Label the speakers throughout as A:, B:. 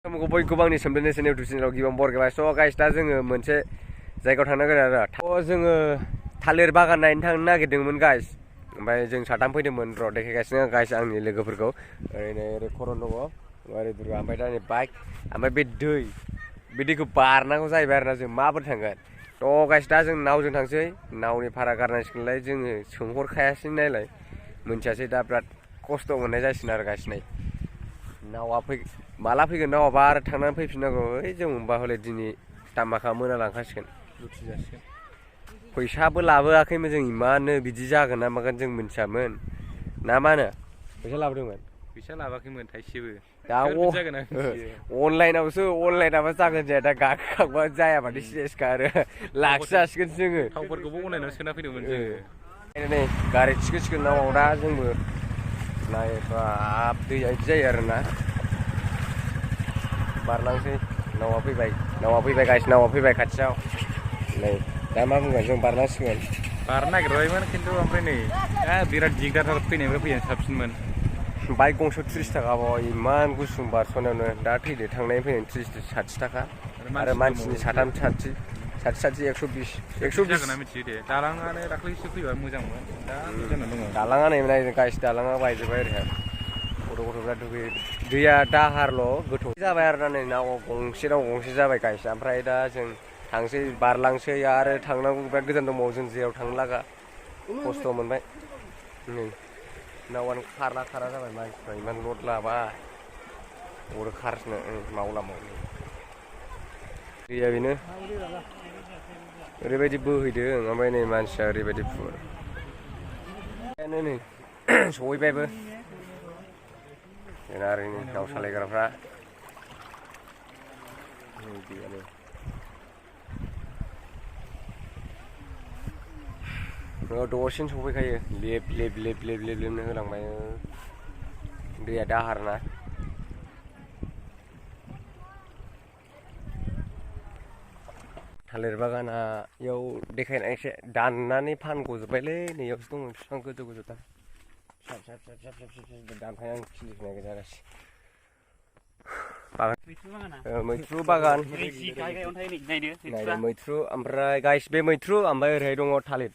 A: बयखौबो आंनि सोमदोननि चेनेल चेनेलाव गिबियाव बरगबाय स' गाइस दा जोङो मोनसे जायगायाव थांनो गोनां आरो थ' जोङो थालिर बागान नायनो थांनो नागिरदोंमोन गाइस ओमफ्राय जों साथाम फैदोंमोन र' देखायगासिनो गाइस आंनि लोगोफोरखौ ओरैनो ओरै खरन दङ ओरै दुर्गा ओमफ्राय दा नै बाइक ओमफ्राय बे दैखौ बारनांगौ जाहैबाय आरोना जों माबोरै थांगोन थ' गाइस दा जों नावजों थांसै नावनि भारा गारनांसिगोनलाय जोङो सोंहरखायासै नालाय मोनथियासै दा बिराद खस्थ' मोननाय जासिगोन आरो गाइस नै नावा माला फैगोन नावाबा आरो थांनानै फैफिननांगौ ओइ जों होनबा हले दिनै दामाखा मोना लांखासिगोन लुथिजासिगोन फैसाबो लाबोआखैमोन जों इमानो बिदि जागोन ना मागोन जों मिथियामोन ना मा होनो फैसा लाबोदोंमोन
B: फैसा लाबोआखैमोन थाइसेबो
A: दा अनलाइनाबो जागोन जाया दा गाखोखांबा जायाबाथाय सिरियासखा आरो लाखिजासिगोन जोङो
B: थावफोरखौबो अनलाइनाव सोना फैदोंमोन जोङो
A: नै गारि थिखोसिगोन नावाव दा जोंबो नायबा दैया बिदि जायो आरोना बारलांसै नावा फैबाय गाइस नावा फैबाय खाथियाव नै दा मा बुंगोन जों बारनांसिगोन
B: बारनो नागिरबायमोन खिन्थु ओमफ्राय नै बिराद दिगदार फैनायनिफ्राय फैनाय साबसिनमोन
A: बाइक गंसेयाव 30 थाखा इमान गुसुं बारस'नायावनो दा थैदो थांनाय फैनाय 30-60 थाखा आरो मानसिनि साथाम 60 120
B: जागोन ना मिथियो दे दालाङानो दाख्लैसो फैबा मोजांमोन दा जानानै दङ
A: दालाङा नै नायदों गाइस दालाङा बायजोब्बाय ओरैहाय गथ'फ्रा दुगैयो दैया दाहारल' गोथौ जाबाय आरोना नै नाव गंसे जाबाय गाइस ओमफ्राय दा जों थांसै बारलांसै आरो थांनांगौ बिराद गोजान दंबावो जों जेराव थांनो लागा खस्थ' मोनबाय नै नावानो खारा जाबाय मानसिफ्रा इमान लड लाबाय अरो खारसिनो मावला दैया बेनो ओरैबायदि बोहैदों ओमफ्राय नै मानसिया ओरैबायदि फुर नै सहैबायबो जोंना ओरैनो नाव सालायग्राफ्रा दसेनो सफैखायो लेब होलांबाय दैया दाहारना थालिर बागाना इयाव देखायनाय एसे दाननानै फानग'जोब्बायलै नैयावसो दङ बिफां गोजौ दा फिसा दानफायनानै खिलिनाय जागासिनो मैथ्रु बागान मैथ्रु ओमफ्राय गाइस बे मैथ्रु ओमफ्राय ओरैहाय दङ थालिर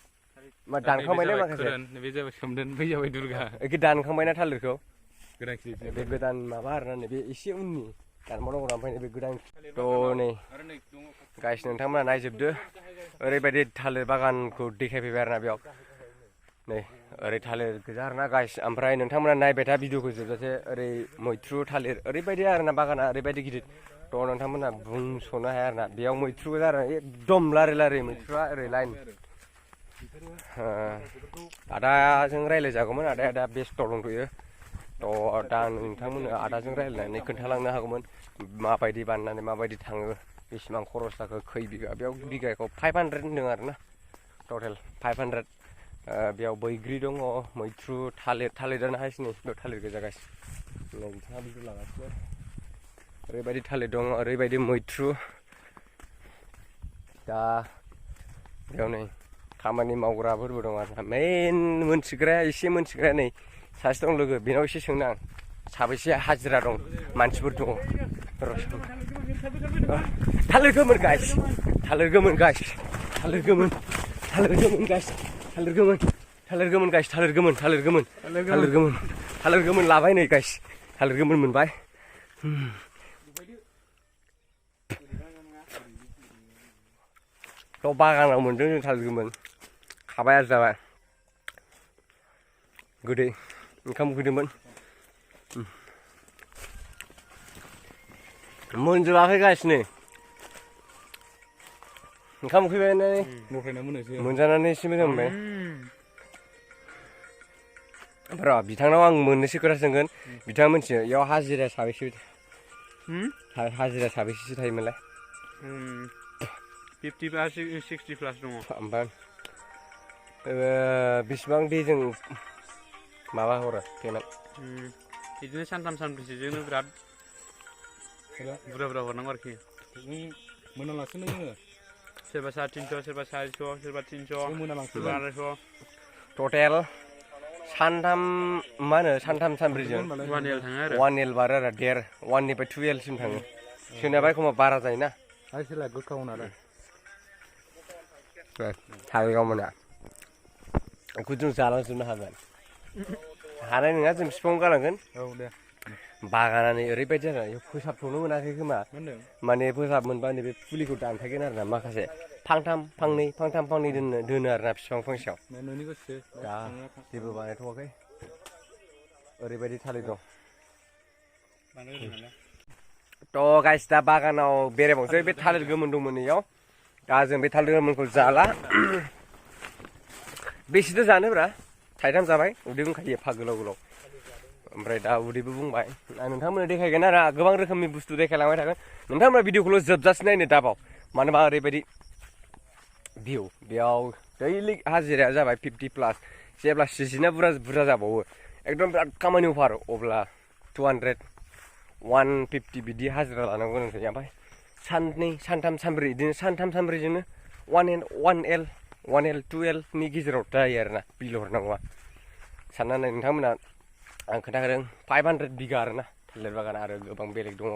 A: मा दानखांबायना माखासे
B: बे जाबाय सोमदोन बै जाबाय दुर्गा
A: एखे दानखांबायना थालिरखौ
B: गोदान खिलिफिननाय
A: बे गोदान माबा आरोना नै बे एसे उननि दानबावनांगौ ओमफ्राय बे गोदान थ' नै गाइस नोंथांमोना नायजोबदो ओरैबायदि थालिर बागानखौ देखायफैबाय आरोना बेयाव नै ओरै थालिर गोजा आरोना गाइस ओमफ्राय नोंथांमोना नायबाय था भिडिअखौ जोबजासे ओरै मैथ्रु थालिर ओरैबायदि आरोना बागाना ओरैबायदि गिदिर थ' नोंथांमोना बुंस'नो हाया आरोना बेयाव मैथ्रु गोजा आरो एकदम लारि मैथ्रुआ ओरै लाइन आदाजों रायज्लायजागौमोन आदाया दा बेस्थ' दंथ'यो थ' दा नोंथांमोननो आदाजों रायज्लायनानै खोन्थालांनो हागौमोन माबायदि बानायनानै माबायदि थाङो बेसेबां खरस जाखो खै बिगा बेयाव बिगाखौ 500 होनदों आरोना टटेल 500 बेयाव बैग्रि दङ मैथ्रु थालिरानो हायस नै बेयाव थालिर गोजा गासिनो नै बिथाङा भिडिअ लागासिनो ओरैबायदि थालिर दङ ओरैबायदि मैथ्रु दा बेयाव नै खामानि मावग्राफोरबो दं आरोना मेइन एसे मोनथिग्राया नै सासे दं लोगो बेनाव एसे सोंनो आं साबैसे हाजिरा दं मानसिफोर दङ थालिर गोमोन गाइस लाबाय नै गाइस थालिर गोमोन मोनबाय थ' बागानाव मोनदों जों थालिर गोमोन खाबाय आरो जाबाय गोदै ओंखाम उखैदोंमोन मोनजोबाखै गासिनो ओंखाम उखैबायनानै मोनजानानै एसे मोजां मोनबाय र' बिथांनाव आं मोननैसो खोथा सोंगोन बिथाङा मिथियो इयाव हाजिरा साबेसे थायोमोनलाय
B: 50 बा 60 प्लास दङ
A: ओमफ्राय बेसेबां दैजों माबा हरो पेमेन्ट
B: बिदिनो सानथाम सानब्रैसोजोंनो बिराद बुरजा हरनांगौ आरोखि मोनालासिनो जोङो सोरबा 350 सोरबा 400 सोरबा 300 सोरबा 250
A: टटेल सानथाम मा होनो सानथाम सानब्रैजों
B: 1L थाङो आरो
A: 1L बारो आरो 1.5 1निफ्राय 2L सिम थाङो सोरनियाबा एखमबा बारा जायोना
B: आइसोला गोखाव नालाय
A: थालिराव मोना बेखौ जों जालांजोबनो हागोन हानाय नङा जों बिफांआव गालांगोन
B: औ दे
A: बागानानै ओरैबायदि आरो फोसाबथ'नो मोनाखै खोमा
B: होनदों
A: माने फोसाब मोनबा नैबे फुलिखौ दानफायगोन आरोना माखासे फांथाम फांनै दोनो आरोना बिफां फांसेयाव
B: नोंनि गोसो
A: दा जेबो बानायथ'वाखै ओरैबायदि थालिर दं थ' गाइस दा बागानाव बेरायबावसै बे थालिर गोमोन दंमोन इयाव दा जों बे थालिर गोमोनखौ जाला बेसेथो जानोब्रा थाइथाम जाबाय उदै बुंखायो एफा गोलाव गोलाव ओमफ्राय दा उदैबो बुंबाय नोंथांमोननो देखायगोन आरो गोबां रोखोमनि बुस्थु देखायलांबाय थागोन नोंथांमोना भिडिअखौल' जोबजासिम नायनो दाबाव मानो होनबा ओरैबायदि भिउ बेयाव दैलि हाजिराया जाबाय 50+ जेब्ला सिजोना बुरजा जाबावो एकदम बिराद खामानि अफार अब्ला 200 150 बिदि हाजिरा लानांगौ गोनां जायो ओमफ्राय साननै सानथाम सानब्रै बिदिनो सानथाम सानब्रैजोंनो 1L 2L नि गेजेराव जायो आरोना बिल हरनांगौआ साननानै नोंथांमोना आं खोन्थाखादों 500 बिगा आरोना थालिर बागान आरो गोबां बेलेग दङ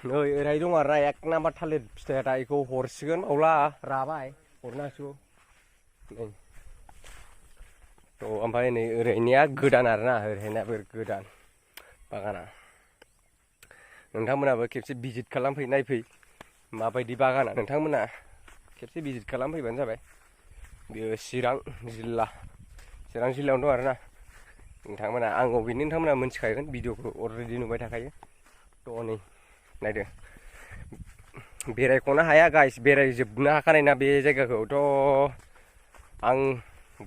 A: नै ओरैहाय दं आरोना 1 नाम्बार थालिर फिथाइया दा बेखौ हरसिगोन अब्ला राबाय हरनो हासिगौ नै थ' ओमफ्राय नै ओरैनिया गोदान आरोना ओरैहायनाबो गोदान बागाना नोंथांमोनाबो खेबसे भिजिट खालामफै नायफै माबायदि बागाना नोंथांमोना खेबसे भिजिट खालामफैबानो जाबाय बेयो चिरां जिल्लायावनो दं आरोना नोंथांमोना आं अबेनि नोंथांमोना मोनथिखागोन भिडिअखौ अलरेडि नुबाय थाखायो थ' नै नायदो बेरायख'नो हाया गाइस बेरायजोबनो हाखानाय ना बे जायगाखौथ' आं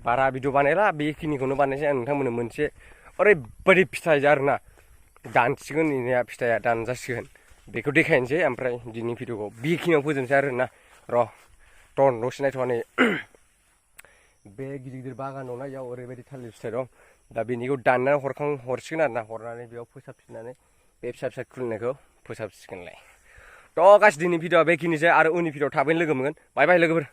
A: बारा भिडिअ बानायला बेखिनिखौनो बानायसै आं नोंथांमोननो मोनसे ओरैबायदि फिथाइ आरोना दानसिगोन इनिया फिथाइया दानजासिगोन बेखौ देखायनोसै ओमफ्राय दिनै भिडिअखौ बेखिनियाव फोजोबनोसै आरोना र' दसे नायथ'वा बे गिदिर बागान दंना इयाव ओरैबायदि थालिर फिथाइ दं दा बेनिखौ दाननानै हरसिगोन आरोना हरनानै बेयाव फोसाबफिननानै बे फिसा खुलिनायखौ फोसाबसिगोनलाय थ' गासै दिनै भिडिअआ बेखिनिसै आरो उननि भिडिअआव थाबैनो लोगो मोनगोन बाय बाय लोगोफोर